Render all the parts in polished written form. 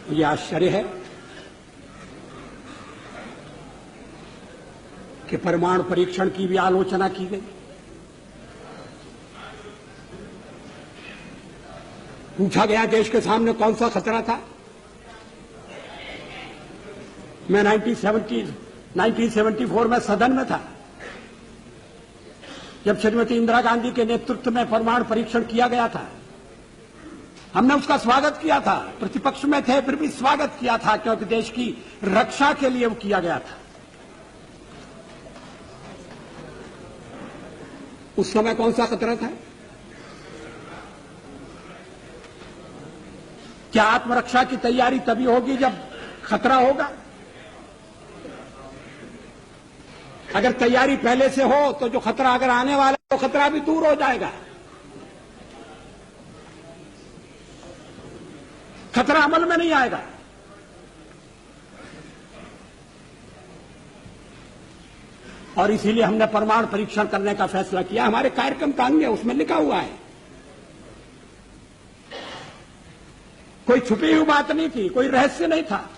मुझे आश्चर्य है कि परमाणु परीक्षण की भी आलोचना की गई। पूछा गया देश के सामने कौन सा खतरा था। मैं 1974 में सदन में था जब श्रीमती इंदिरा गांधी के नेतृत्व में परमाणु परीक्षण किया गया था। हमने उसका स्वागत किया था, प्रतिपक्ष में थे फिर भी स्वागत किया था, क्योंकि देश की रक्षा के लिए वो किया गया था। उस समय कौन सा खतरा था? क्या आत्मरक्षा की तैयारी तभी होगी जब खतरा होगा? अगर तैयारी पहले से हो तो जो खतरा अगर आने वाला है तो खतरा भी दूर हो जाएगा। खतरा अमल में नहीं आएगा। और इसीलिए हमने परमाणु परीक्षण करने का फैसला किया। हमारे कार्यक्रम का अंग है, उसमें लिखा हुआ है। कोई छुपी हुई बात नहीं थी, कोई रहस्य नहीं था।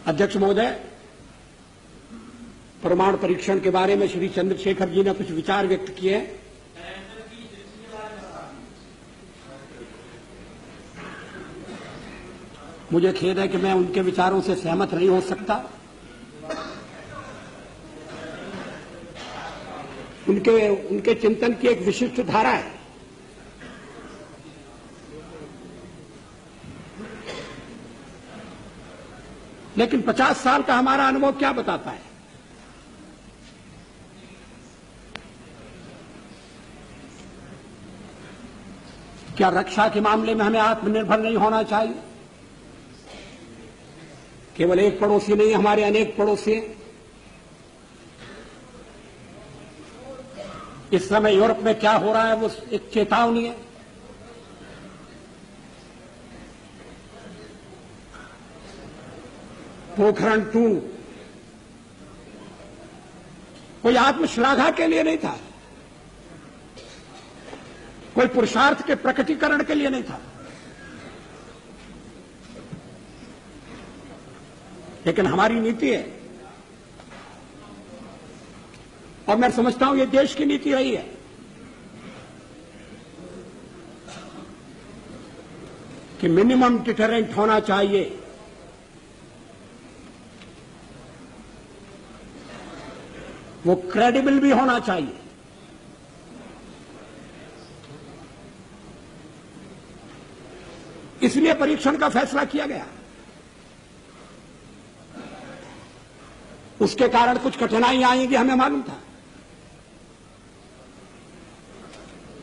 अध्यक्ष महोदय, परमाणु परीक्षण के बारे में श्री चंद्रशेखर जी ने कुछ विचार व्यक्त किए हैं। मुझे खेद है कि मैं उनके विचारों से सहमत नहीं हो सकता। उनके चिंतन की एक विशिष्ट धारा है। लेकिन 50 साल का हमारा अनुभव क्या बताता है? क्या रक्षा के मामले में हमें आत्मनिर्भर नहीं होना चाहिए? केवल एक पड़ोसी नहीं, हमारे अनेक पड़ोसी हैं। इस समय यूरोप में क्या हो रहा है वो एक चेतावनी है। पोखरण 2 कोई आत्मश्लाघा के लिए नहीं था, कोई पुरुषार्थ के प्रकटीकरण के लिए नहीं था, लेकिन हमारी नीति है और मैं समझता हूं ये देश की नीति रही है कि मिनिमम डिटरेंट होना चाहिए। वो क्रेडिबल भी होना चाहिए। इसलिए परीक्षण का फैसला किया गया। उसके कारण कुछ कठिनाइयां आएंगी, हमें मालूम था,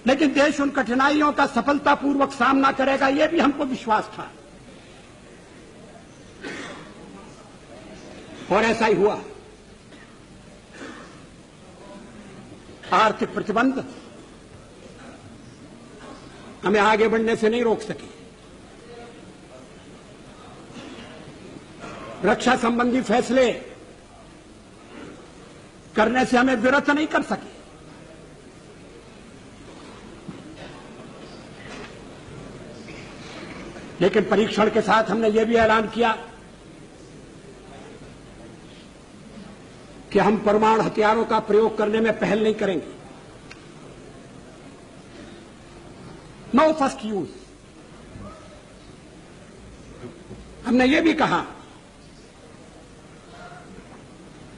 लेकिन देश उन कठिनाइयों का सफलतापूर्वक सामना करेगा, यह भी हमको विश्वास था और ऐसा ही हुआ। आर्थिक प्रतिबंध हमें आगे बढ़ने से नहीं रोक सके। रक्षा संबंधी फैसले करने से हमें विरत नहीं कर सके। लेकिन परीक्षण के साथ हमने यह भी ऐलान किया कि हम परमाणु हथियारों का प्रयोग करने में पहल नहीं करेंगे। No first use. हमने यह भी कहा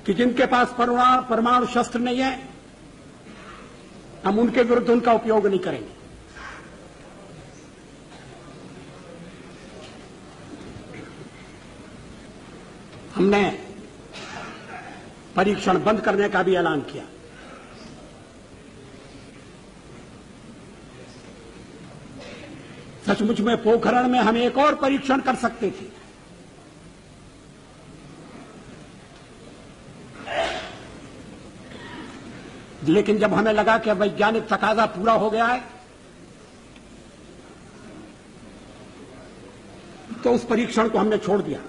कि जिनके पास परमाणु शस्त्र नहीं है, हम उनके विरुद्ध उनका उपयोग नहीं करेंगे। हमने परीक्षण बंद करने का भी ऐलान किया। सचमुच में पोखरण में हम एक और परीक्षण कर सकते थे, लेकिन जब हमें लगा कि वैज्ञानिक तकाजा पूरा हो गया है तो उस परीक्षण को हमने छोड़ दिया।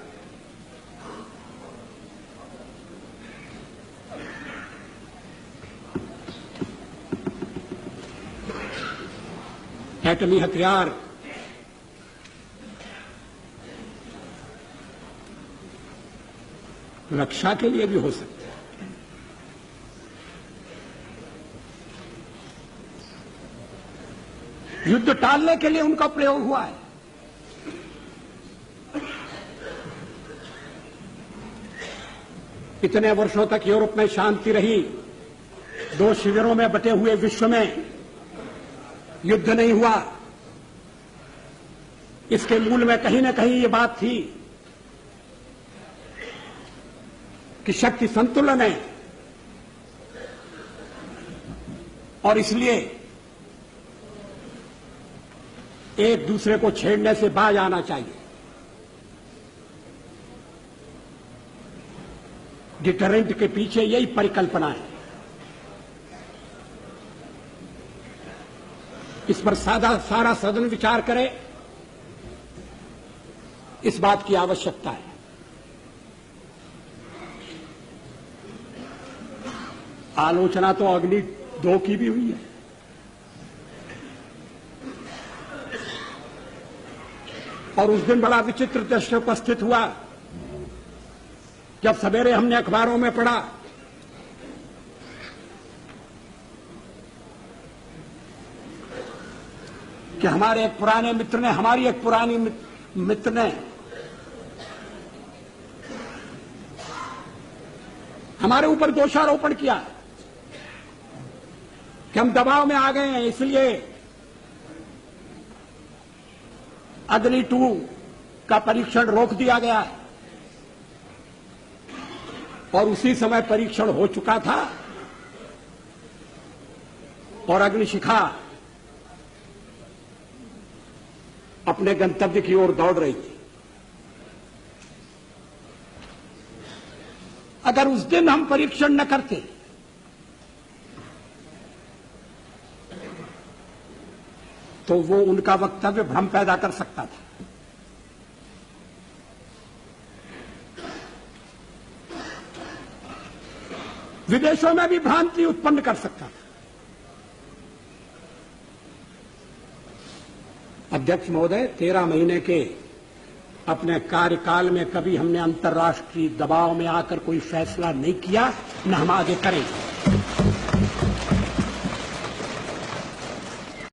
एटमी हथियार रक्षा के लिए भी हो सकते हैं। युद्ध टालने के लिए उनका प्रयोग हुआ है। इतने वर्षों तक यूरोप में शांति रही, दो शिविरों में बटे हुए विश्व में युद्ध नहीं हुआ। इसके मूल में कहीं न कहीं ये बात थी कि शक्ति संतुलन है और इसलिए एक दूसरे को छेड़ने से बाज आना चाहिए। डिटरेंट के पीछे यही परिकल्पना है। इस पर सारा सदन विचार करे, इस बात की आवश्यकता है। आलोचना तो अग्नि 2 की भी हुई है। और उस दिन बड़ा विचित्र दृश्य उपस्थित हुआ जब सवेरे हमने अखबारों में पढ़ा कि हमारे एक पुराने मित्र ने, हमारी एक पुरानी मित्र ने हमारे ऊपर दोषारोपण किया कि हम दबाव में आ गए हैं, इसलिए अग्नि 2 का परीक्षण रोक दिया गया है। और उसी समय परीक्षण हो चुका था और अग्निशिखा अपने गंतव्य की ओर दौड़ रही थी। अगर उस दिन हम परीक्षण न करते तो वो उनका वक्तव्य भ्रम पैदा कर सकता था। विदेशों में भी भ्रांति उत्पन्न कर सकता था। अध्यक्ष महोदय, 13 महीने के अपने कार्यकाल में कभी हमने अंतर्राष्ट्रीय दबाव में आकर कोई फैसला नहीं किया, न हम आगे करेंगे।